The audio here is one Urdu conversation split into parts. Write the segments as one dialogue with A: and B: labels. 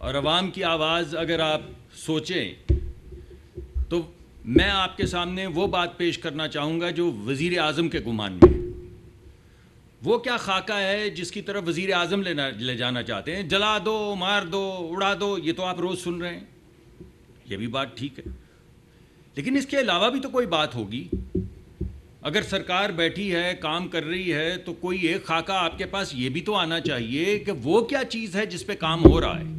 A: اور عوام کی آواز اگر آپ سوچیں تو میں آپ کے سامنے وہ بات پیش کرنا چاہوں گا جو وزیر اعظم کے گمان میں ہے. وہ کیا خاکہ ہے جس کی طرف وزیر اعظم لے جانا چاہتے ہیں؟ جلا دو، مار دو، اڑا دو، یہ تو آپ روز سن رہے ہیں. یہ بھی بات ٹھیک ہے، لیکن اس کے علاوہ بھی تو کوئی بات ہوگی. اگر سرکار بیٹھی ہے، کام کر رہی ہے، تو کوئی ایک خاکہ آپ کے پاس یہ بھی تو آنا چاہیے کہ وہ کیا چیز ہے جس پہ کام ہو رہا ہے.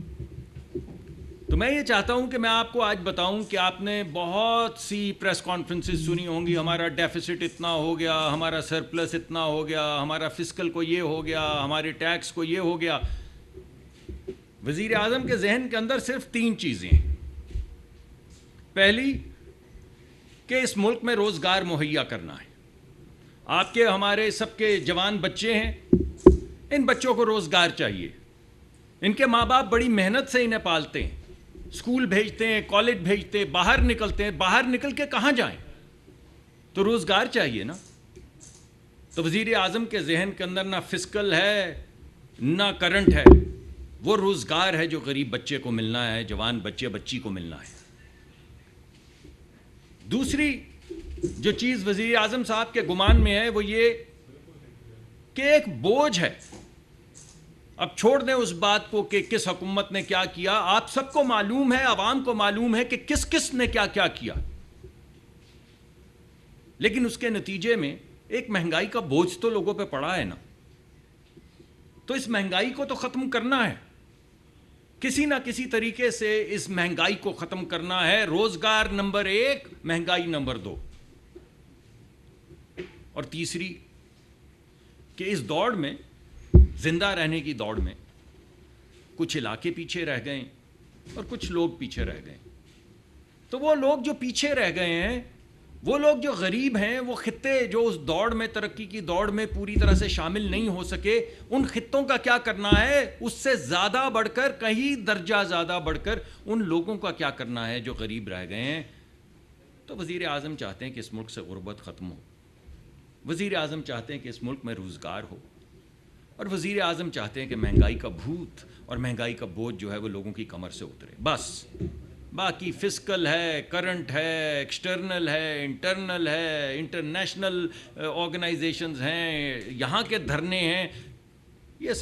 A: تو میں یہ چاہتا ہوں کہ میں آپ کو آج بتاؤں کہ آپ نے بہت سی پریس کانفرنسز سنی ہوں گی، ہمارا ڈیفیسٹ اتنا ہو گیا، ہمارا سرپلس اتنا ہو گیا، ہمارا فسکل کو یہ ہو گیا، ہمارے ٹیکس کو یہ ہو گیا. وزیر اعظم کے ذہن کے اندر صرف 3 چیزیں ہیں. پہلی کہ اس ملک میں روزگار مہیا کرنا ہے. آپ کے ہمارے سب کے جوان بچے ہیں، ان بچوں کو روزگار چاہیے. ان کے ماں باپ بڑی محنت سے انہیں پالتے ہیں، اسکول بھیجتے ہیں، کالج بھیجتے ہیں، باہر نکلتے ہیں. باہر نکل کے کہاں جائیں؟ تو روزگار چاہیے نا. تو وزیر اعظم کے ذہن کے اندر نہ فسکل ہے نہ کرنٹ ہے، وہ روزگار ہے جو غریب بچے کو ملنا ہے، جوان بچی کو ملنا ہے. دوسری جو چیز وزیر اعظم صاحب کے گمان میں ہے وہ یہ کہ ایک بوجھ ہے. اب چھوڑ دیں اس بات کو کہ کس حکومت نے کیا کیا، آپ سب کو معلوم ہے، عوام کو معلوم ہے کہ کس کس نے کیا کیا کیا، لیکن اس کے نتیجے میں ایک مہنگائی کا بوجھ تو لوگوں پہ پڑا ہے نا. تو اس مہنگائی کو تو ختم کرنا ہے، کسی نہ کسی طریقے سے اس مہنگائی کو ختم کرنا ہے. روزگار نمبر 1، مہنگائی نمبر 2. اور تیسری کہ اس دوڑ میں، زندہ رہنے کی دوڑ میں، کچھ علاقے پیچھے رہ گئے اور کچھ لوگ پیچھے رہ گئے. تو وہ لوگ جو پیچھے رہ گئے ہیں، وہ لوگ جو غریب ہیں، وہ خطے جو اس دوڑ میں، ترقی کی دوڑ میں پوری طرح سے شامل نہیں ہو سکے، ان خطوں کا کیا کرنا ہے؟ اس سے زیادہ بڑھ کر، کہیں درجہ زیادہ بڑھ کر ان لوگوں کا کیا کرنا ہے جو غریب رہ گئے ہیں. تو وزیر اعظم چاہتے ہیں کہ اس ملک سے غربت ختم ہو، وزیر اعظم چاہتے ہیں کہ اس ملک میں روزگار ہو، اور وزیر اعظم چاہتے ہیں کہ مہنگائی کا بھوت اور مہنگائی کا بوجھ جو ہے وہ لوگوں کی کمر سے اترے. بس باقی فسکل ہے، کرنٹ ہے، ایکسٹرنل ہے، انٹرنل ہے، انٹرنیشنل آرگنائزیشنز ہیں، یہاں کے دھرنے ہیں، یہ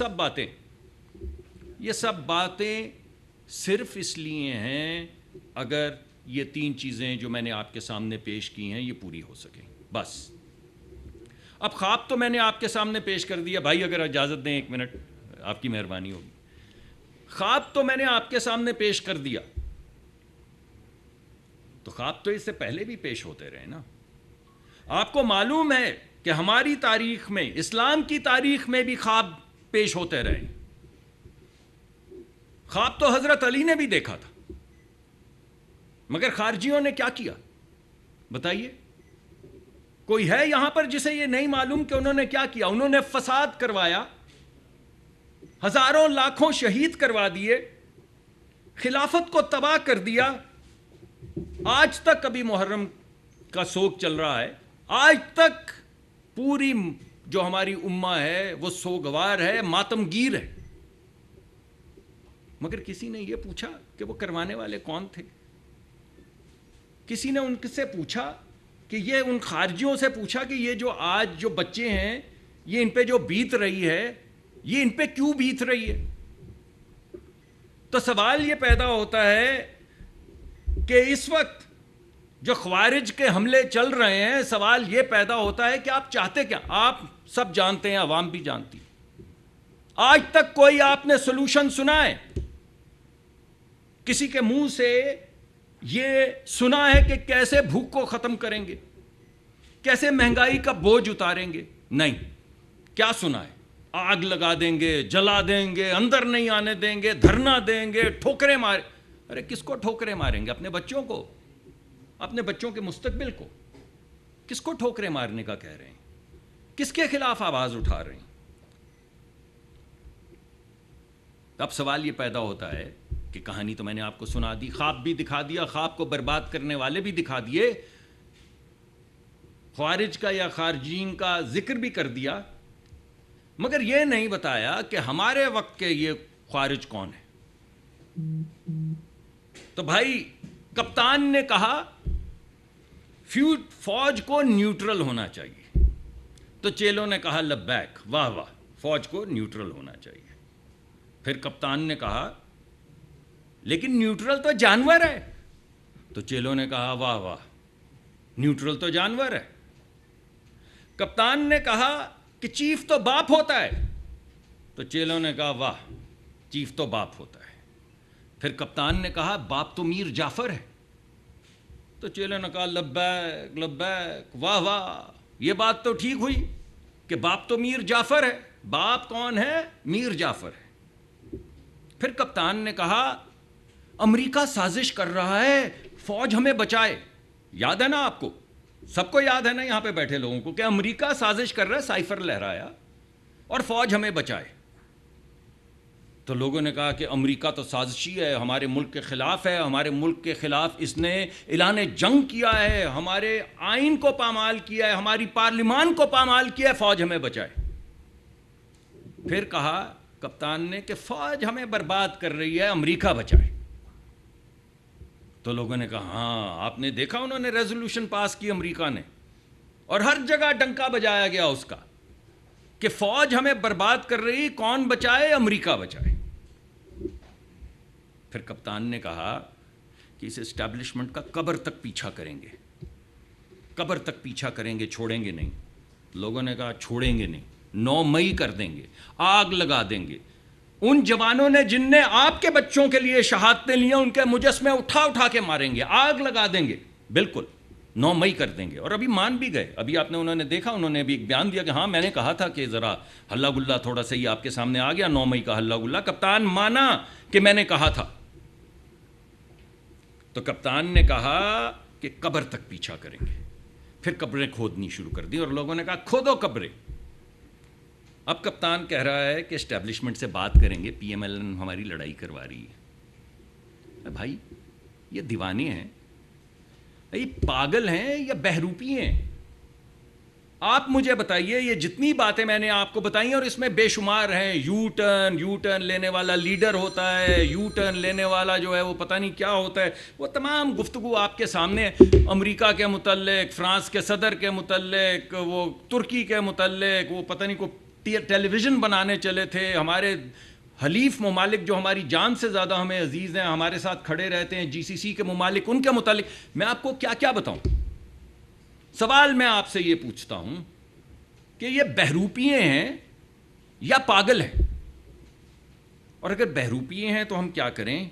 A: سب باتیں صرف اس لیے ہیں اگر یہ 3 چیزیں جو میں نے آپ کے سامنے پیش کی ہیں یہ پوری ہو سکیں. بس اب خواب تو میں نے آپ کے سامنے پیش کر دیا. بھائی اگر اجازت دیں 1 منٹ، آپ کی مہربانی ہوگی. خواب تو میں نے آپ کے سامنے پیش کر دیا، تو خواب تو اس سے پہلے بھی پیش ہوتے رہے نا. آپ کو معلوم ہے کہ ہماری تاریخ میں، اسلام کی تاریخ میں بھی خواب پیش ہوتے رہے. خواب تو حضرت علی نے بھی دیکھا تھا، مگر خارجیوں نے کیا کیا بتائیے؟ کوئی ہے یہاں پر جسے یہ نہیں معلوم کہ انہوں نے کیا کیا؟ انہوں نے فساد کروایا، ہزاروں لاکھوں شہید کروا دیے، خلافت کو تباہ کر دیا. آج تک ابھی محرم کا سوگ چل رہا ہے، آج تک پوری جو ہماری امہ ہے وہ سوگوار ہے، ماتم گیر ہے. مگر کسی نے یہ پوچھا کہ وہ کروانے والے کون تھے؟ کسی نے ان سے پوچھا کہ یہ ان خارجیوں سے پوچھا کہ یہ جو آج جو بچے ہیں، یہ ان پہ جو بیت رہی ہے، یہ ان پہ کیوں بیت رہی ہے؟ تو سوال یہ پیدا ہوتا ہے کہ اس وقت جو خوارج کے حملے چل رہے ہیں، سوال یہ پیدا ہوتا ہے کہ آپ چاہتے کیا؟ آپ سب جانتے ہیں، عوام بھی جانتی. آج تک کوئی آپ نے سولوشن سنا ہے؟ کسی کے منہ سے یہ سنا ہے کہ کیسے بھوک کو ختم کریں گے، کیسے مہنگائی کا بوجھ اتاریں گے؟ نہیں. کیا سنا ہے؟ آگ لگا دیں گے، جلا دیں گے، اندر نہیں آنے دیں گے، دھرنا دیں گے، ٹھوکریں ماریں. ارے کس کو ٹھوکریں ماریں گے؟ اپنے بچوں کو، اپنے بچوں کے مستقبل کو. کس کو ٹھوکریں مارنے کا کہہ رہے ہیں؟ کس کے خلاف آواز اٹھا رہے ہیں؟ اب سوال یہ پیدا ہوتا ہے کہ کہانی تو میں نے آپ کو سنا دی، خواب بھی دکھا دیا، خواب کو برباد کرنے والے بھی دکھا دیے، خوارج کا یا خارجین کا ذکر بھی کر دیا، مگر یہ نہیں بتایا کہ ہمارے وقت کے یہ خوارج کون ہیں. تو بھائی کپتان نے کہا فوج کو نیوٹرل ہونا چاہیے. تو چیلوں نے کہا لبیک, واہ واہ, فوج کو نیوٹرل ہونا چاہیے. پھر کپتان نے کہا لیکن نیوٹرل تو جانور ہے. تو چیلوں نے کہا واہ واہ, نیوٹرل تو جانور ہے. کپتان نے کہا کہ چیف تو باپ ہوتا ہے. تو چیلوں نے کہا واہ, چیف تو باپ ہوتا ہے. پھر کپتان نے کہا باپ تو میر جعفر ہے. تو چیلوں نے کہا لبیک لبیک, واہ واہ, یہ بات تو ٹھیک ہوئی کہ باپ تو میر جعفر ہے. باپ کون ہے؟ میر جعفر ہے. پھر کپتان نے کہا امریکہ سازش کر رہا ہے فوج ہمیں بچائے. یاد ہے نا آپ کو, سب کو یاد ہے نا یہاں پہ بیٹھے لوگوں کو, کہ امریکہ سازش کر رہا ہے, سائفر لہرایا, اور فوج ہمیں بچائے. تو لوگوں نے کہا کہ امریکہ تو سازشی ہے, ہمارے ملک کے خلاف ہے, ہمارے ملک کے خلاف اس نے اعلان جنگ کیا ہے, ہمارے آئین کو پامال کیا ہے, ہماری پارلیمان کو پامال کیا ہے, فوج ہمیں بچائے. پھر کہا کپتان نے کہ فوج ہمیں برباد کر رہی ہے, امریکہ بچائے. تو لوگوں نے کہا ہاں, آپ نے دیکھا انہوں نے ریزولوشن پاس کی امریکہ نے, اور ہر جگہ ڈنکا بجایا گیا اس کا کہ فوج ہمیں برباد کر رہی, کون بچائے؟ امریکہ بچائے. پھر کپتان نے کہا کہ اس اسٹیبلشمنٹ کا قبر تک پیچھا کریں گے, قبر تک پیچھا کریں گے, چھوڑیں گے نہیں. لوگوں نے کہا چھوڑیں گے نہیں, 9 مئی کر دیں گے, آگ لگا دیں گے. ان جوانوں نے جن نے آپ کے بچوں کے لیے شہادتیں لی, ان کے مجسمے اٹھا اٹھا کے ماریں گے, آگ لگا دیں گے, بالکل 9 مئی کر دیں گے. اور ابھی مان بھی گئے. ابھی آپ نے, انہوں نے دیکھا, انہوں نے بھی ایک بیان دیا کہ ہاں میں نے کہا تھا کہ ذرا ہلا گلا تھوڑا سا ہی آپ کے سامنے آ گیا, 9 مئی کا ہلا گلا. کپتان مانا کہ میں نے کہا تھا. تو کپتان نے کہا کہ قبر تک پیچھا کریں گے. پھر قبریں کھودنی شروع کر دی, اور لوگوں نے کہا کھودو قبریں. اب کپتان کہہ رہا ہے کہ اسٹیبلشمنٹ سے بات کریں گے, پی ایم ایل این ہماری لڑائی کروا رہی ہے. بھائی یہ دیوانے ہیں, یہ پاگل ہیں یا بہروپی ہیں؟ آپ مجھے بتائیے, یہ جتنی باتیں میں نے آپ کو بتائی ہیں, اور اس میں بے شمار ہیں, یو ٹرن لینے والا لیڈر ہوتا ہے, یو ٹرن لینے والا جو ہے وہ پتہ نہیں کیا ہوتا ہے, وہ تمام گفتگو آپ کے سامنے, امریکہ کے متعلق, فرانس کے صدر کے متعلق, وہ ترکی کے متعلق, وہ پتہ نہیں کو ٹیلی ویژن بنانے چلے تھے. ہمارے حلیف ممالک جو ہماری جان سے زیادہ ہمیں عزیز ہیں, ہمارے ساتھ کھڑے رہتے ہیں, GCC کے ممالک, ان کے متعلق میں آپ کو کیا کیا بتاؤں. سوال میں آپ سے یہ پوچھتا ہوں کہ یہ بہروپیے ہیں یا پاگل ہیں؟ اور اگر بہروپیے ہیں تو ہم کیا کریں,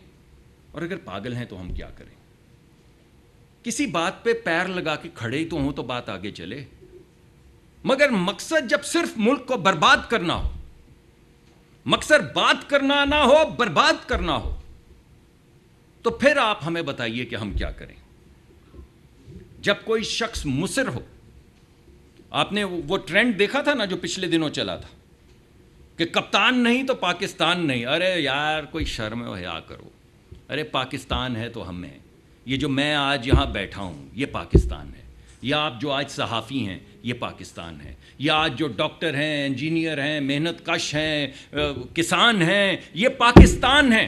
A: اور اگر پاگل ہیں تو ہم کیا کریں؟ کسی بات پہ پیر لگا کے کھڑے ہی تو ہوں تو بات آگے چلے. مگر مقصد جب صرف ملک کو برباد کرنا ہو, مقصد بات کرنا نہ ہو, برباد کرنا ہو, تو پھر آپ ہمیں بتائیے کہ ہم کیا کریں. جب کوئی شخص مصر ہو, آپ نے وہ ٹرینڈ دیکھا تھا نا جو پچھلے دنوں چلا تھا کہ کپتان نہیں تو پاکستان نہیں. ارے یار کوئی شرم و حیا کرو. ارے پاکستان ہے تو ہم ہیں. یہ جو میں آج یہاں بیٹھا ہوں یہ پاکستان ہے. یا آپ جو آج صحافی ہیں یہ پاکستان ہے. یا آج جو ڈاکٹر ہیں, انجینئر ہیں, محنت کش ہیں, کسان ہیں, یہ پاکستان ہیں.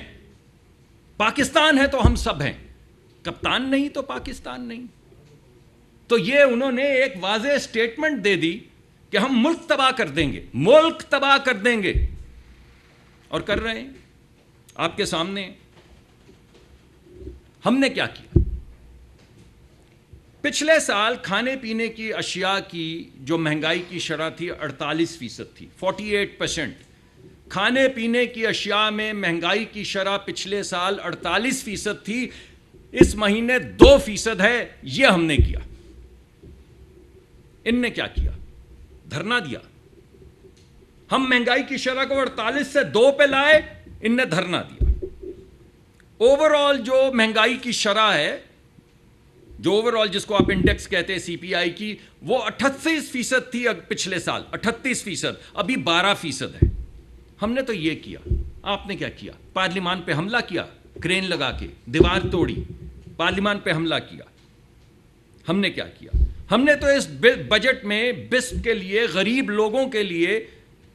A: پاکستان ہے تو ہم سب ہیں. کپتان نہیں تو پاکستان نہیں. تو یہ انہوں نے ایک واضح سٹیٹمنٹ دے دی کہ ہم ملک تباہ کر دیں گے, ملک تباہ کر دیں گے, اور کر رہے ہیں آپ کے سامنے. ہم نے کیا کیا؟ پچھلے سال کھانے پینے کی اشیاء کی جو مہنگائی کی شرح تھی 48% تھی, 48%. کھانے پینے کی اشیاء میں مہنگائی کی شرح پچھلے سال 48% تھی. اس مہینے 2% ہے. یہ ہم نے کیا. ان نے کیا کیا؟ دھرنا دیا. ہم مہنگائی کی شرح کو 48 سے 2 پہ لائے, ان نے دھرنا دیا. اوور آل جو مہنگائی کی شرح ہے, جو اوور آل جس کو آپ انڈیکس کہتے ہیں CPI کی, وہ 38% تھی پچھلے سال, 38%. ابھی 12% ہے. ہم نے تو یہ کیا. آپ نے کیا کیا؟ پارلیمان پہ حملہ کیا, کرین لگا کے دیوار توڑی, پارلیمان پہ حملہ کیا. ہم نے کیا کیا؟ ہم نے تو اس بجٹ میں بسپ کے لیے, غریب لوگوں کے لیے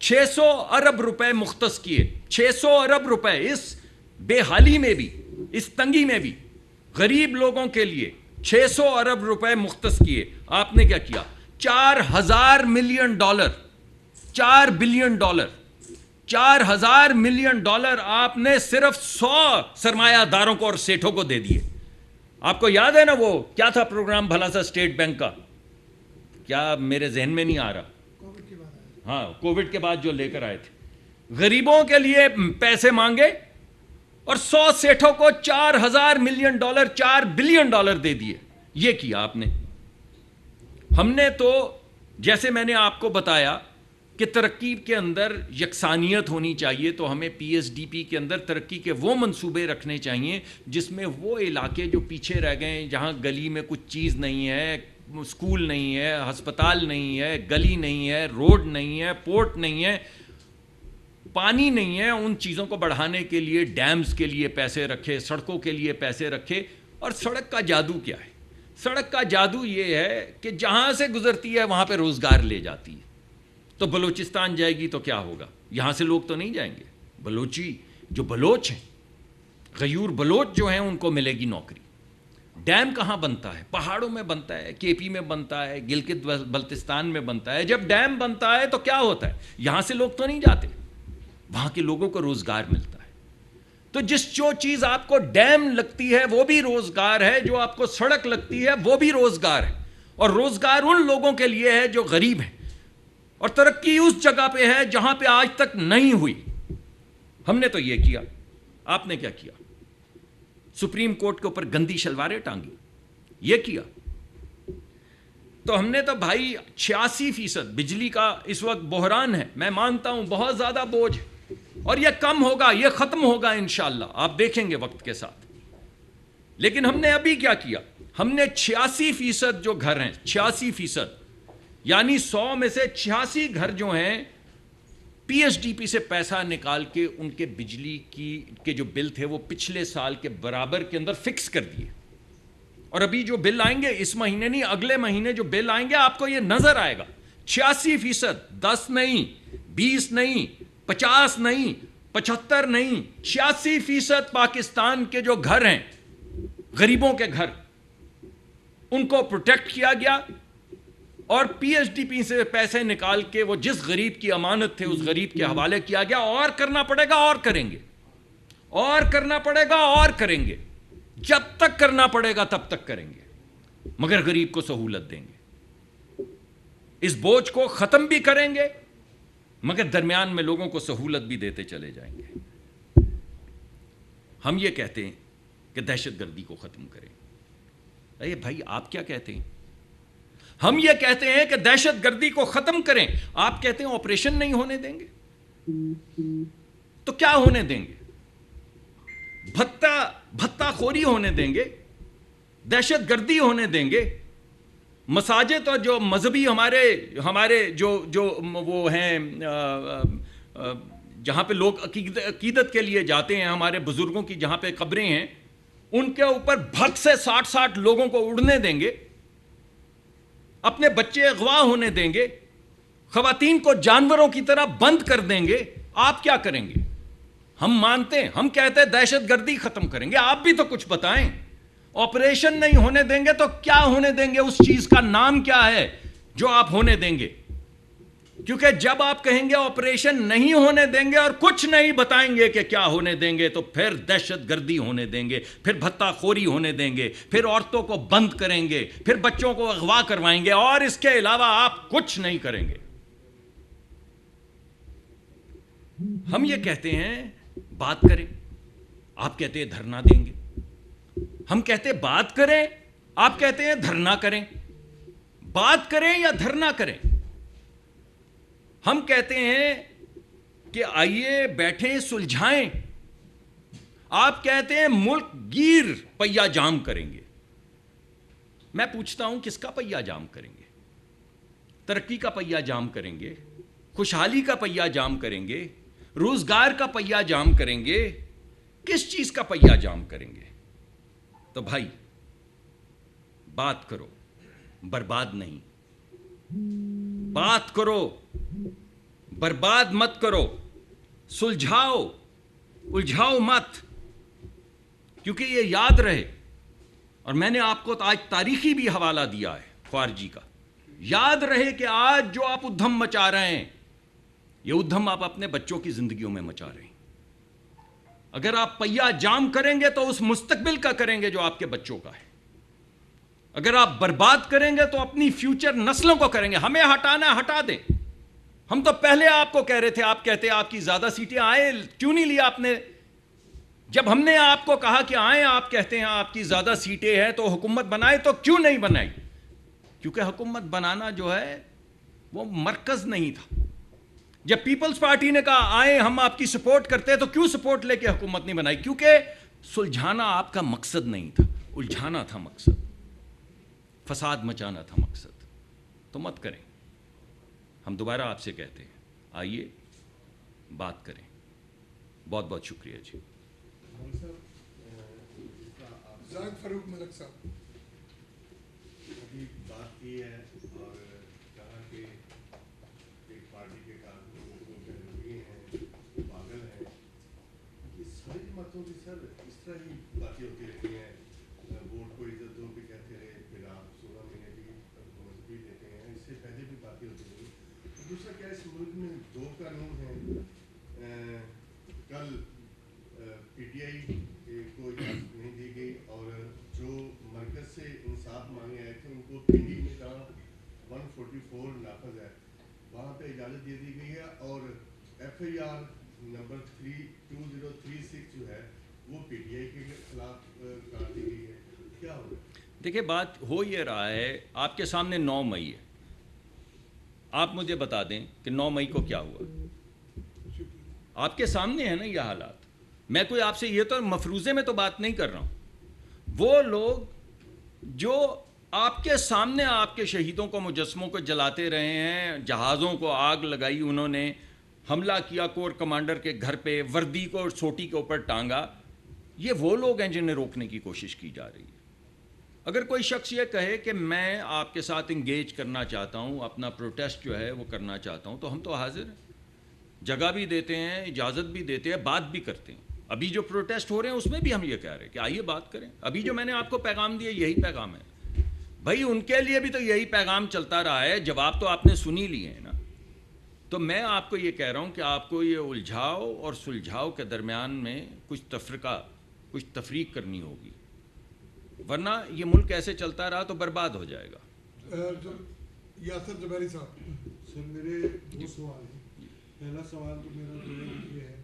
A: 600 ارب روپے مختص کیے. 600 ارب روپے. اس بے حالی میں بھی, اس تنگی میں بھی غریب لوگوں کے لیے 600 ارب روپے مختص کیے. آپ نے کیا کیا؟ 4,000 million dollar, 4 billion dollar, 4,000 million dollar آپ نے صرف 100 سرمایہ داروں کو اور سیٹھوں کو دے دیے. آپ کو یاد ہے نا وہ کیا تھا پروگرام بھلا سا اسٹیٹ بینک کا, کیا میرے ذہن میں نہیں آ رہا, ہاں کووڈ کے بعد جو لے کر آئے تھے, غریبوں کے لیے پیسے مانگے اور 100 سیٹھوں کو 4,000 ملین ڈالر, 4 بلین ڈالر دے دیے. یہ کیا آپ نے. ہم نے تو جیسے میں نے آپ کو بتایا کہ ترقی کے اندر یکسانیت ہونی چاہیے, تو ہمیں پی ایس ڈی پی کے اندر ترقی کے وہ منصوبے رکھنے چاہیے جس میں وہ علاقے جو پیچھے رہ گئے, جہاں گلی میں کچھ چیز نہیں ہے, اسکول نہیں ہے, ہسپتال نہیں ہے, گلی نہیں ہے, روڈ نہیں ہے, پورٹ نہیں ہے, پانی نہیں ہے, ان چیزوں کو بڑھانے کے لیے ڈیمز کے لیے پیسے رکھے, سڑکوں کے لیے پیسے رکھے. اور سڑک کا جادو کیا ہے؟ سڑک کا جادو یہ ہے کہ جہاں سے گزرتی ہے وہاں پہ روزگار لے جاتی ہے. تو بلوچستان جائے گی تو کیا ہوگا؟ یہاں سے لوگ تو نہیں جائیں گے. بلوچی جو بلوچ ہیں, غیور بلوچ جو ہیں, ان کو ملے گی نوکری. ڈیم کہاں بنتا ہے؟ پہاڑوں میں بنتا ہے, کے پی میں بنتا ہے, گلگت بلتستان میں بنتا ہے. جب ڈیم بنتا ہے تو کیا ہوتا ہے؟ یہاں سے لوگ تو نہیں جاتے, وہاں کے لوگوں کو روزگار ملتا ہے. تو جو چیز آپ کو ڈیم لگتی ہے وہ بھی روزگار ہے, جو آپ کو سڑک لگتی ہے وہ بھی روزگار ہے. اور روزگار ان لوگوں کے لیے ہے جو غریب ہیں, اور ترقی اس جگہ پہ ہے جہاں پہ آج تک نہیں ہوئی. ہم نے تو یہ کیا. آپ نے کیا کیا؟ سپریم کورٹ کے اوپر گندی شلواریں ٹانگی, یہ کیا. تو ہم نے تو بھائی 86% بجلی کا اس وقت بحران ہے, میں مانتا ہوں بہت زیادہ بوجھ ہے, اور یہ کم ہوگا, یہ ختم ہوگا انشاءاللہ, آپ دیکھیں گے وقت کے ساتھ. لیکن ہم نے ابھی کیا کیا؟ ہم نے 86% جو گھر ہیں, 86%, یعنی 100 میں سے 86 گھر جو ہیں, پی ایس ڈی پی سے پیسہ نکال کے ان کے بجلی کے جو بل تھے وہ پچھلے سال کے برابر کے اندر فکس کر دیے. اور ابھی جو بل آئیں گے, اس مہینے نہیں, اگلے مہینے جو بل آئیں گے آپ کو یہ نظر آئے گا. 86%, 10 نہیں, 20 نہیں, 50 نہیں, 75 نہیں, 86% پاکستان کے جو گھر ہیں, غریبوں کے گھر, ان کو پروٹیکٹ کیا گیا. اور پی ایس ڈی پی سے پیسے نکال کے وہ جس غریب کی امانت تھے اس غریب کے حوالے کیا گیا. اور کرنا پڑے گا اور کریں گے, اور کرنا پڑے گا اور کریں گے, جب تک کرنا پڑے گا تب تک کریں گے, مگر غریب کو سہولت دیں گے. اس بوجھ کو ختم بھی کریں گے, مگر درمیان میں لوگوں کو سہولت بھی دیتے چلے جائیں گے. ہم یہ کہتے ہیں کہ دہشت گردی کو ختم کریں. ارے بھائی آپ کیا کہتے ہیں؟ ہم یہ کہتے ہیں کہ دہشت گردی کو ختم کریں, آپ کہتے ہیں آپریشن نہیں ہونے دیں گے. تو کیا ہونے دیں گے؟ بھتہ خوری ہونے دیں گے, دہشت گردی ہونے دیں گے. مساجد اور جو مذہبی ہمارے جو وہ ہیں جہاں پہ لوگ عقیدت کے لیے جاتے ہیں, ہمارے بزرگوں کی جہاں پہ قبریں ہیں, ان کے اوپر بھگ سے 60 لوگوں کو اڑنے دیں گے, اپنے بچے اغوا ہونے دیں گے, خواتین کو جانوروں کی طرح بند کر دیں گے. آپ کیا کریں گے؟ ہم مانتے ہیں, ہم کہتے ہیں دہشت گردی ختم کریں گے. آپ بھی تو کچھ بتائیں. آپریشن نہیں ہونے دیں گے تو کیا ہونے دیں گے؟ اس چیز کا نام کیا ہے جو آپ ہونے دیں گے؟ کیونکہ جب آپ کہیں گے آپریشن نہیں ہونے دیں گے اور کچھ نہیں بتائیں گے کہ کیا ہونے دیں گے, تو پھر دہشت گردی ہونے دیں گے, پھر بھتہ خوری ہونے دیں گے, پھر عورتوں کو بند کریں گے, پھر بچوں کو اغوا کروائیں گے, اور اس کے علاوہ آپ کچھ نہیں کریں گے. ہم یہ کہتے ہیں بات کریں, آپ کہتے ہیں دھرنا دیں گے. ہم کہتے ہیں بات کریں, آپ کہتے ہیں دھرنا کریں. بات کریں یا دھرنا کریں؟ ہم کہتے ہیں کہ آئیے بیٹھیں سلجھائیں. آپ کہتے ہیں ملک گیر پہیا جام کریں گے. میں پوچھتا ہوں کس کا پہیا جام کریں گے؟ ترقی کا پہیا جام کریں گے, خوشحالی کا پہیا جام کریں گے, روزگار کا پہیا جام کریں گے, کس چیز کا پہیا جام کریں گے؟ تو بھائی بات کرو, برباد نہیں. بات کرو, برباد مت کرو. سلجھاؤ, الجھاؤ مت. کیونکہ یہ یاد رہے، اور میں نے آپ کو آج تاریخی بھی حوالہ دیا ہے خارجی کا، یاد رہے کہ آج جو آپ ادھم مچا رہے ہیں، یہ ادھم آپ اپنے بچوں کی زندگیوں میں مچا رہے ہیں۔ اگر آپ پہیا جام کریں گے تو اس مستقبل کا کریں گے جو آپ کے بچوں کا ہے، اگر آپ برباد کریں گے تو اپنی فیوچر نسلوں کو کریں گے۔ ہمیں ہٹانا ہے، ہٹا دیں، ہم تو پہلے آپ کو کہہ رہے تھے، آپ کہتے آپ کی زیادہ سیٹیں آئے، کیوں نہیں لیا آپ نے؟ جب ہم نے آپ کو کہا کہ آئیں، آپ کہتے ہیں آپ کی زیادہ سیٹیں ہیں تو حکومت بنائے، تو کیوں نہیں بنائی؟ کیونکہ حکومت بنانا جو ہے وہ مرکز نہیں تھا۔ جب پیپلز پارٹی نے کہا آئیں ہم آپ کی سپورٹ کرتے ہیں، تو کیوں سپورٹ لے کے حکومت نہیں بنائی؟ کیونکہ سلجھانا آپ کا مقصد نہیں تھا، الجھانا تھا مقصد، فساد مچانا تھا مقصد۔ تو مت کریں، ہم دوبارہ آپ سے کہتے ہیں آئیے بات کریں۔ بہت بہت شکریہ جی۔
B: زاہد فاروق ملک صاحب،
C: ابھی بات کی ہے اور کہا کہ ایک پارٹی کے کارکنوں کو بہلوی ہیں، پاگل ہیں، یہ ساری باتوں کی سر اس طرح ہی باتیں ہوتی رہتی ہیں۔ ووٹ کو عزت دو بھی کہتے رہے، پھر آپ 16 مہینے بھی حکومت بھی دیتے ہیں، اس سے پہلے بھی باتیں ہوتی رہی۔ دوسرا کیا اس ملک میں دو قانون ہیں، کل پی ٹی آئی کو اجازت نہیں دی گئی، اور جو مرکز سے انصاف مانگے آئے تھے ان کو پنڈی میں جہاں 144 نافذ ہے وہاں پہ اجازت دے دی گئی ہے، اور ایف آئی آر نمبر 2036 جو ہے وہ پی ٹی آئی کے خلاف کر دی گئی ہے۔ کیا ہوگا؟
A: دیکھیں بات ہو یہ رہا ہے، آپ کے سامنے 9 مئی ہے، آپ مجھے بتا دیں کہ 9 مئی کو کیا ہوا؟ آپ کے سامنے ہے نا یہ حالات۔ میں کوئی آپ سے یہ تو مفروضے میں تو بات نہیں کر رہا ہوں۔ وہ لوگ جو آپ کے سامنے آپ کے شہیدوں کو، مجسموں کو جلاتے رہے ہیں، جہازوں کو آگ لگائی، انہوں نے حملہ کیا کور کمانڈر کے گھر پہ، وردی کو سوٹی کے اوپر ٹانگا، یہ وہ لوگ ہیں جنہیں روکنے کی کوشش کی جا رہی ہے۔ اگر کوئی شخص یہ کہے کہ میں آپ کے ساتھ انگیج کرنا چاہتا ہوں، اپنا پروٹیسٹ جو ہے وہ کرنا چاہتا ہوں، تو ہم تو حاضر ہیں، جگہ بھی دیتے ہیں، اجازت بھی دیتے ہیں، بات بھی کرتے ہیں۔ ابھی جو پروٹیسٹ ہو رہے ہیں اس میں بھی ہم یہ کہہ رہے ہیں کہ آئیے بات کریں۔ ابھی جو میں نے آپ کو پیغام دیا یہی پیغام ہے بھائی، ان کے لیے بھی تو یہی پیغام چلتا رہا ہے، جواب تو آپ نے سنی لیے ہیں نا۔ تو میں آپ کو یہ کہہ رہا ہوں کہ آپ کو یہ الجھاؤ اور سلجھاؤ کے درمیان میں کچھ تفرقہ، کچھ تفریق کرنی ہوگی، ورنہ یہ ملک ایسے چلتا رہا تو برباد ہو جائے گا۔
B: یاسر زبیری صاحب،
D: سر میرے 2 سوال ہیں۔ پہلا سوال تو میرا جو ہے یہ ہے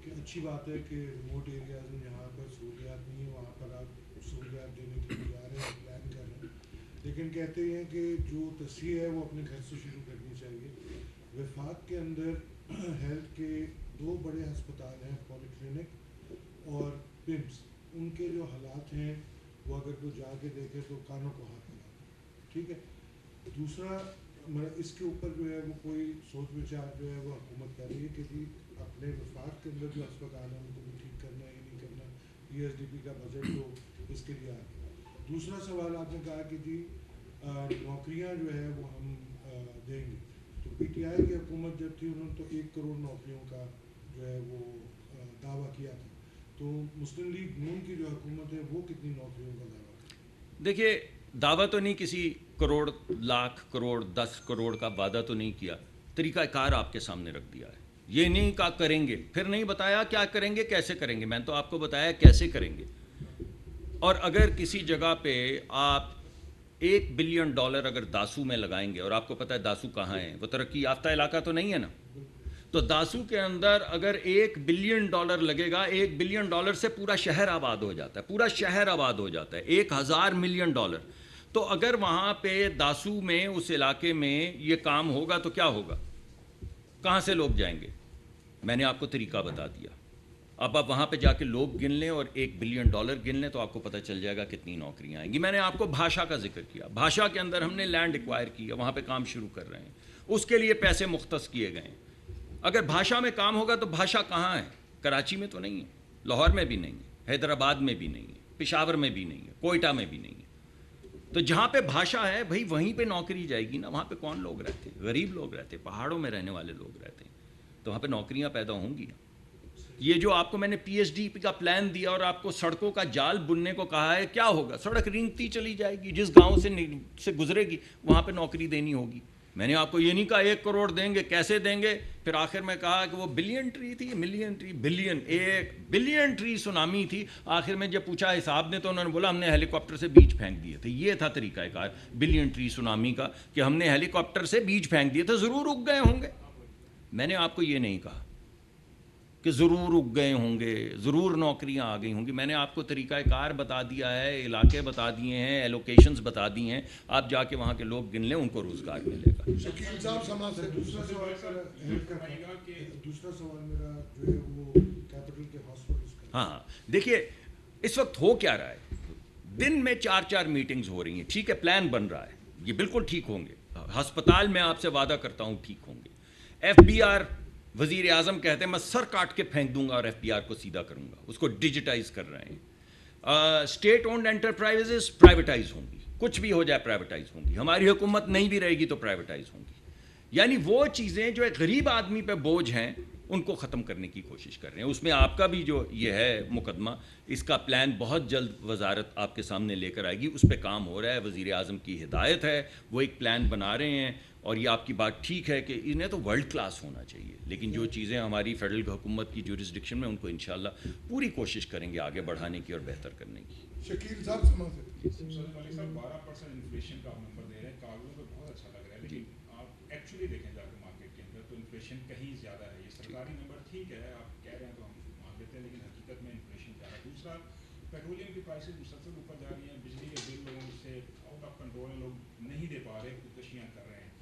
D: کہ اچھی بات ہے کہ ریموٹ ایریاز میں جہاں پر سہولیات نہیں ہیں وہاں پر آپ سہولیات دینے کے لیے جا رہے ہیں، پلان کر رہے ہیں، لیکن کہتے ہیں کہ جو تصحیح ہے وہ اپنے گھر سے شروع کرنی چاہیے۔ وفاق کے اندر ہیلتھ کے 2 بڑے ہسپتال ہیں، پولی کلینک اور پمس، ان کے جو حالات ہیں وہ اگر کوئی جا کے دیکھے تو کانوں کو ہاتھ لگا، ٹھیک ہے۔ دوسرا اس کے اوپر جو ہے وہ کوئی سوچ وچار جو ہے وہ حکومت کر رہی ہے کہ جی اپنے وفاق کے اندر جو ہسپتال ہیں ان کو بھی ٹھیک کرنا ہے یا نہیں کرنا، پی ایس ڈی پی کا بجٹ تو اس کے لیے آ گیا۔ دوسرا سوال آپ نے کہا کہ جی نوکریاں جو ہے وہ ہم دیں گے، تو پی ٹی آئی کی حکومت جب تھی انہوں نے تو 1 کروڑ نوکریوں کا جو ہے وہ دعویٰ کیا تھا، تو مسلم لیگ نون کی جو حکومت ہے وہ کتنی نوکریوں کا دعویٰ کرتی؟
A: دیکھیے دعویٰ تو نہیں کسی کروڑ، لاکھ کروڑ، 10 کروڑ کا وعدہ تو نہیں کیا، طریقہ کار آپ کے سامنے رکھ دیا ہے۔ یہ نہیں کہا کریں گے، پھر نہیں بتایا کیا کریں گے، کیسے کریں گے۔ میں نے تو آپ کو بتایا کیسے کریں گے۔ اور اگر کسی جگہ پہ آپ $1 بلین اگر داسو میں لگائیں گے، اور آپ کو پتہ ہے داسو کہاں ہے، وہ ترقی یافتہ علاقہ تو نہیں ہے نا، تو داسو کے اندر اگر $1 بلین لگے گا، $1 بلین سے پورا شہر آباد ہو جاتا ہے، پورا شہر آباد ہو جاتا ہے، 1000 ملین ڈالر۔ تو اگر وہاں پہ داسو میں اس علاقے میں یہ کام ہوگا تو کیا ہوگا، کہاں سے لوگ جائیں گے؟ میں نے آپ کو طریقہ بتا دیا۔ اب آپ وہاں پہ جا کے لوگ گن لیں اور $1 بلین گن لیں تو آپ کو پتہ چل جائے گا کتنی نوکریاں آئیں گی۔ میں نے آپ کو بھاشا کا ذکر کیا، بھاشا کے اندر ہم نے لینڈ ایکوائر کی ہے، وہاں پہ کام شروع کر رہے ہیں، اس کے لیے پیسے مختص کیے گئے ہیں۔ اگر بھاشا میں کام ہوگا تو بھاشا کہاں ہے؟ کراچی میں تو نہیں ہے، لاہور میں بھی نہیں ہے، حیدرآباد میں بھی نہیں ہے، پشاور میں بھی نہیں ہے، کوئٹہ میں بھی نہیں ہے۔ تو جہاں پہ بھاشا ہے بھائی وہیں پہ نوکری جائے گی نا۔ وہاں پہ کون لوگ رہتے ہیں؟ غریب لوگ رہتے ہیں، پہاڑوں میں رہنے والے لوگ رہتے ہیں، تو وہاں پہ نوکریاں پیدا ہوں گی نا۔ یہ جو آپ کو میں نے پی ایچ ڈی کا پلان دیا اور آپ کو سڑکوں کا جال بننے کو کہا ہے، کیا ہوگا؟ سڑک رینگتی چلی جائے گی، جس گاؤں سے گزرے گی وہاں پہ نوکری دینی ہوگی۔ میں نے آپ کو یہ نہیں کہا 1 کروڑ دیں گے، کیسے دیں گے؟ پھر آخر میں کہا کہ وہ بلین ٹری تھی، million tree, billion, 1 billion tree tsunami تھی۔ آخر میں جب پوچھا حساب نے تو انہوں نے بولا ہم نے ہیلی کاپٹر سے بیج پھینک دیے تھے۔ یہ تھا طریقہ کار بلین ٹری سونامی کا کہ ہم نے ہیلی کاپٹر سے بیج پھینک دیے تھے، ضرور اگ گئے ہوں گے۔ میں نے آپ کو یہ نہیں کہا کہ ضرور اگ گئے ہوں گے، ضرور نوکریاں آ گئی ہوں گی۔ میں نے آپ کو طریقہ کار بتا دیا ہے، علاقے بتا دیے ہیں، ایلوکیشنز بتا دی ہیں، آپ جا کے وہاں کے لوگ گن لیں، ان کو روزگار ملے گا۔
B: شکیل صاحب سماج سے
D: دوسرا سوال سر دوسرا سوال میرا جو ہے وہ کیپٹل کے ہاسپٹلس کا۔
A: ہاں دیکھیے اس وقت ہو کیا رہا ہے، دن میں 4 میٹنگز ہو رہی ہیں، ٹھیک ہے، پلان بن رہا ہے، یہ بالکل ٹھیک ہوں گے۔ ہسپتال میں آپ سے وعدہ کرتا ہوں ٹھیک ہوں گے۔ ایف بی آر وزیر اعظم کہتے ہیں میں سر کاٹ کے پھینک دوں گا اور ایف بی آر کو سیدھا کروں گا، اس کو ڈیجیٹائز کر رہے ہیں۔ اسٹیٹ اونڈ انٹرپرائزز پرائیویٹائز ہوں گی، کچھ بھی ہو جائے پرائیویٹائز ہوں گی، ہماری حکومت نہیں بھی رہے گی تو پرائیویٹائز ہوں گی۔ یعنی وہ چیزیں جو ایک غریب آدمی پہ بوجھ ہیں ان کو ختم کرنے کی کوشش کر رہے ہیں۔ اس میں آپ کا بھی جو یہ ہے مقدمہ، اس کا پلان بہت جلد وزارت آپ کے سامنے لے کر آئے گی، اس پہ کام ہو رہا ہے، وزیر اعظم کی ہدایت ہے، وہ ایک پلان بنا رہے ہیں۔ اور یہ آپ کی بات ٹھیک ہے کہ انہیں تو ورلڈ کلاس ہونا چاہیے، لیکن جو چیزیں ہماری فیڈرل حکومت کی جورسڈکشن میں ان کو انشاءاللہ پوری کوشش کریں گے آگے بڑھانے کی اور بہتر کرنے کی۔
B: شکیل صاحب سماج سے۔
E: صاحب 12% انفلیشن کا آپ نمبر دے رہے ہیں، کاغذوں پہ بہت اچھا لگ رہا ہے، لیکن آپ ایکچولی دیکھیں جا کے مارکیٹ کے اندر تو انفلیشن کہیں زیادہ ہے۔ یہ سرکاری نمبر ٹھیک ہے، آپ کہہ رہے ہیں تو ہم مان لیتے ہیں، لیکن حقیقت میں انفلیشن زیادہ ہے۔ دوسرا، پیٹرولیم کی پرائسز مسلسل اوپر جا رہی ہیں، بجلی کے بل لوگوں سے آؤٹ آف کنٹرول ہیں، لوگ نہیں دے پا رہے، خودکشیاں کر رہے ہیں۔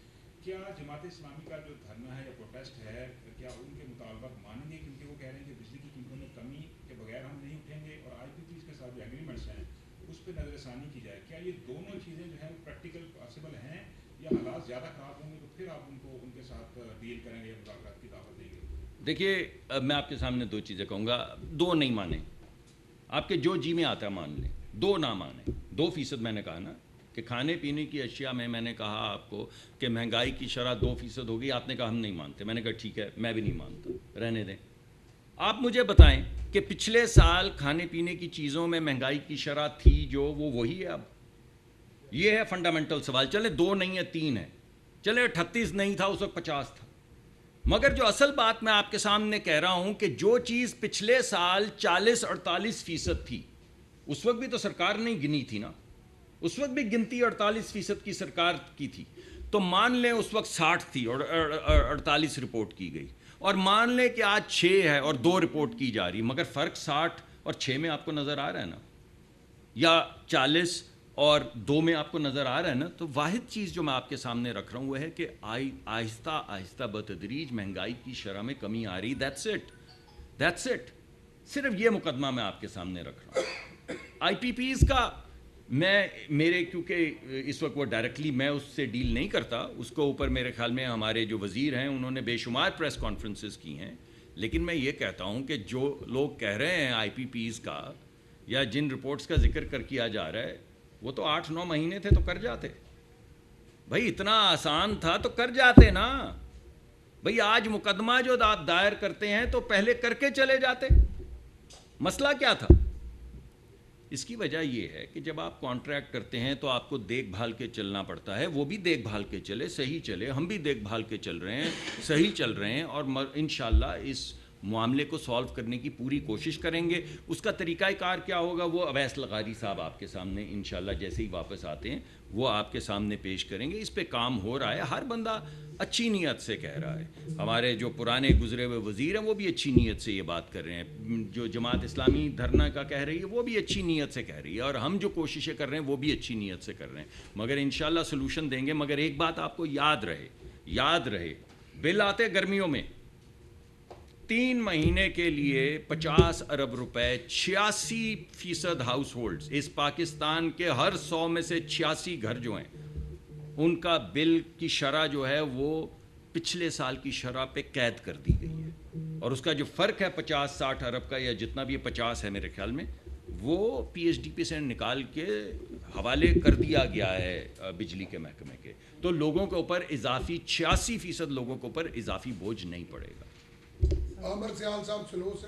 E: کیا جماعت اسلامی کا جو دھرنا ہے یا پروٹیسٹ ہے، کیا ان کے مطالبات مانیں گے؟ کیونکہ وہ کہہ رہے ہیں کہ بجلی کی قیمتوں میں کمی کے بغیر ہم نہیں اٹھیں گے، اور آئی پی پیز کے ساتھ جو ایگریمنٹس ہیں اس پہ نظر ثانی کی جائے۔ کیا یہ دونوں چیزیں جو ہیں پریکٹیکل پاسبل ہیں، یا حالات زیادہ خراب ہوں گے تو پھر آپ ان کے ساتھ ڈیل کریں گے یا مذاکرات کی دعوت دیں گے؟
A: دیکھیے میں آپ کے سامنے 2 چیزیں کہوں گا، 2 نہیں مانیں، آپ کے جو جی میں آتا ہے مان لیں، 2 نہ مانیں۔ 2% میں نے کہا نا کہ کھانے پینے کی اشیاء میں نے کہا آپ کو کہ مہنگائی کی شرح 2% ہوگی، آپ نے کہا ہم نہیں مانتے، میں نے کہا ٹھیک ہے میں بھی نہیں مانتا، رہنے دیں۔ آپ مجھے بتائیں کہ پچھلے سال کھانے پینے کی چیزوں میں مہنگائی کی شرح تھی جو وہ وہی ہے اب؟ یہ ہے فنڈامنٹل سوال۔ چلے 2 نہیں ہے 3 ہے، چلے 38 نہیں تھا اس وقت 50 تھا، مگر جو اصل بات میں آپ کے سامنے کہہ رہا ہوں کہ جو چیز پچھلے سال 40-48% تھی، اس وقت بھی تو سرکار نے گنی تھی نا، اس وقت بھی گنتی 48% کی سرکار کی تھی، تو مان لیں اس وقت 60 تھی اور 48 رپورٹ کی گئی، اور مان لیں کہ آج 6 ہے اور 2 رپورٹ کی جا رہی، مگر فرق 60 اور 6 میں آپ کو نظر آ رہا ہے نا، یا 40 اور 2 میں آپ کو نظر آ رہا ہے نا۔ تو واحد چیز جو میں آپ کے سامنے رکھ رہا ہوں وہ ہے کہ آہستہ آہستہ بتدریج مہنگائی کی شرح میں کمی آ رہی، دیٹس اٹ، صرف یہ مقدمہ میں آپ کے سامنے رکھ رہا ہوں۔ آئی پی پیز کا میرے کیونکہ اس وقت وہ ڈائریکٹلی میں اس سے ڈیل نہیں کرتا، اس کو اوپر میرے خیال میں ہمارے جو وزیر ہیں انہوں نے بے شمار پریس کانفرنسز کی ہیں، لیکن میں یہ کہتا ہوں کہ جو لوگ کہہ رہے ہیں آئی پی پیز کا یا جن رپورٹس کا ذکر کیا جا رہا ہے، وہ تو 8-9 مہینے تھے تو کر جاتے بھائی، اتنا آسان تھا تو کر جاتے نا بھائی۔ آج مقدمہ جو آپ دائر کرتے ہیں تو پہلے کر کے چلے جاتے، مسئلہ کیا تھا؟ اس کی وجہ یہ ہے کہ جب آپ کانٹریکٹ کرتے ہیں تو آپ کو دیکھ بھال کے چلنا پڑتا ہے، وہ بھی دیکھ بھال کے چلے، صحیح چلے، ہم بھی دیکھ بھال کے چل رہے ہیں، صحیح چل رہے ہیں، اور انشاءاللہ اس معاملے کو سالو کرنے کی پوری کوشش کریں گے۔ اس کا طریقہ کار کیا ہوگا وہ اویس لغاری صاحب آپ کے سامنے انشاءاللہ جیسے ہی واپس آتے ہیں وہ آپ کے سامنے پیش کریں گے۔ اس پہ کام ہو رہا ہے، ہر بندہ اچھی نیت سے کہہ رہا ہے، ہمارے جو پرانے گزرے ہوئے وزیر ہیں وہ بھی اچھی نیت سے یہ بات کر رہے ہیں، جو جماعت اسلامی دھرنا کا کہہ رہی ہے وہ بھی اچھی نیت سے کہہ رہی ہے، اور ہم جو کوششیں کر رہے ہیں وہ بھی اچھی نیت سے کر رہے ہیں، مگر انشاءاللہ سلوشن دیں گے۔ مگر ایک بات آپ کو یاد رہے، بل آتے گرمیوں میں 3 مہینے کے لیے 50 ارب روپے، 86% ہاؤس ہولڈز، اس پاکستان کے ہر 100 میں سے 86 گھر جو ہیں ان کا بل کی شرح جو ہے وہ پچھلے سال کی شرح پہ قید کر دی گئی ہے، اور اس کا جو فرق ہے 50-60 ارب کا یا جتنا بھی 50 ہے میرے خیال میں، وہ پی ایچ ڈی پی سے نکال کے حوالے کر دیا گیا ہے بجلی کے محکمے کے، تو لوگوں کے اوپر اضافی 86% لوگوں کے اوپر اضافی بوجھ نہیں پڑے گا۔
B: عامر سیال صاحب سلو سے۔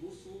F: 200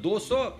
A: 200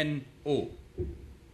A: NO।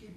G: KP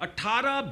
A: 18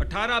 A: 18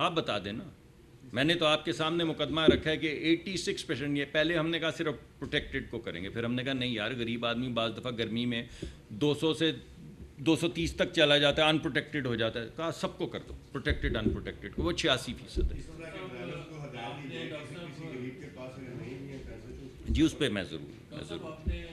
A: آپ بتا دیں نا. میں نے تو آپ کے سامنے مقدمہ رکھا ہے کہ 86%. یہ پہلے ہم نے کہا صرف پروٹیکٹڈ کو کریں گے, پھر ہم نے کہا نہیں یار, غریب آدمی بعض دفعہ گرمی میں 200 سے 230 تک چلا جاتا ہے, ان پروٹیکٹڈ ہو جاتا ہے. کہا سب کو کر دو, پروٹیکٹڈ ان پروٹیکٹڈ کو, وہ 86% ہے.
C: اس طرح کے ڈرائیور کو ہدایت دی جائے کہ کسی غریب کے پاس اگر نہیں ہے پیسے تو
A: جی اس پہ میں ضرور
H: آپ نے